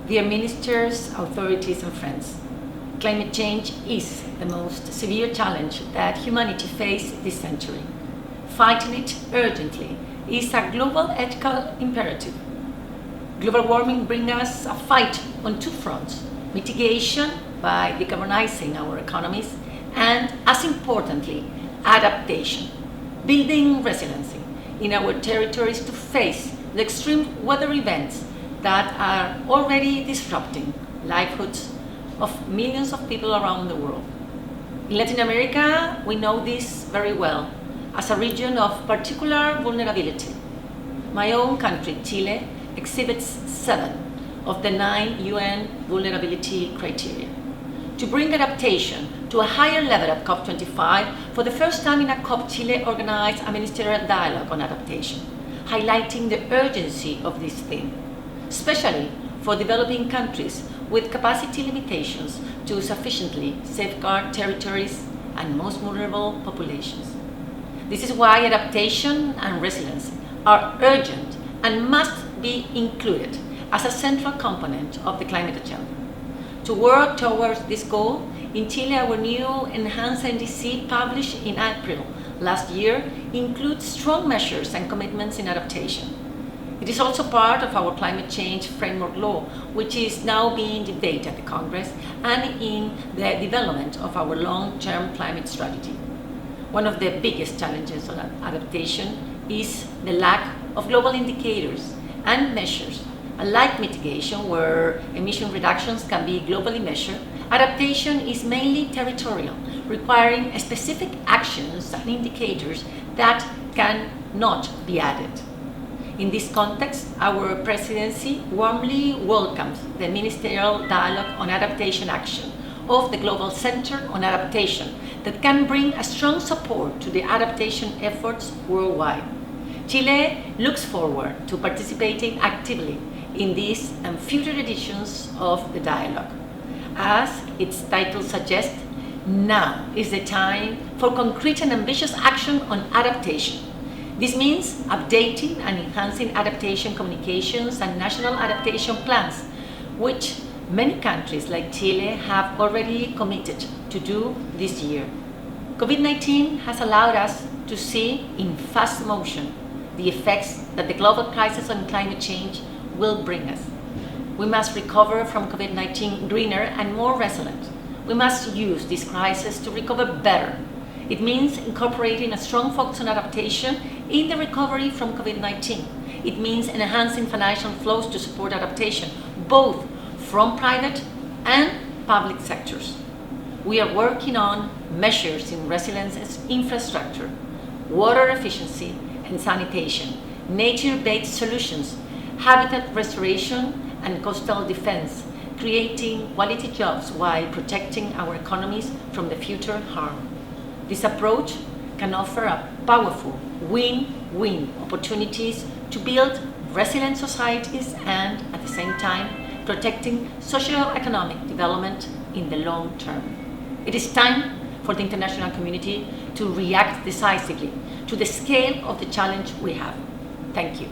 Dear ministers, authorities and friends, climate change is the most severe challenge that humanity faces this century. Fighting it urgently is a global ethical imperative. Global warming brings us a fight on two fronts: mitigation by decarbonizing our economies, and, as importantly, adaptation, building resiliency in our territories to face the extreme weather events that are already disrupting livelihoods of millions of people around the world. In Latin America, we know this very well as a region of particular vulnerability. My own country, Chile, exhibits 7 of the 9 UN vulnerability criteria. To bring adaptation to a higher level at COP25, for the first time in a COP, Chile organized a ministerial dialogue on adaptation, highlighting the urgency of this theme, especially for developing countries with capacity limitations to sufficiently safeguard territories and most vulnerable populations. This is why adaptation and resilience are urgent and must be included as a central component of the climate agenda. To work towards this goal, in Chile, our new enhanced NDC published in April last year includes strong measures and commitments in adaptation. It is also part of our climate change framework law, which is now being debated at the Congress and in the development of our long-term climate strategy. One of the biggest challenges on adaptation is the lack of global indicators and measures. Unlike mitigation, where emission reductions can be globally measured, adaptation is mainly territorial, requiring specific actions and indicators that cannot be added. In this context, our presidency warmly welcomes the Ministerial Dialogue on Adaptation Action of the Global Center on Adaptation that can bring a strong support to the adaptation efforts worldwide. Chile looks forward to participating actively in these and future editions of the dialogue. As its title suggests, now is the time for concrete and ambitious action on adaptation. This means updating and enhancing adaptation communications and national adaptation plans, which many countries like Chile have already committed to do this year. COVID-19 has allowed us to see in fast motion the effects that the global crisis on climate change will bring us. We must recover from COVID-19 greener and more resilient. We must use this crisis to recover better. It means incorporating a strong focus on adaptation in the recovery from COVID-19. It means enhancing financial flows to support adaptation, both from private and public sectors. We are working on measures in resilience infrastructure, water efficiency and sanitation, nature-based solutions, habitat restoration and coastal defense, creating quality jobs while protecting our economies from the future harm. This approach can offer a powerful win-win opportunities to build resilient societies and, at the same time, protecting socio-economic development in the long term. It is time for the international community to react decisively to the scale of the challenge we have. Thank you.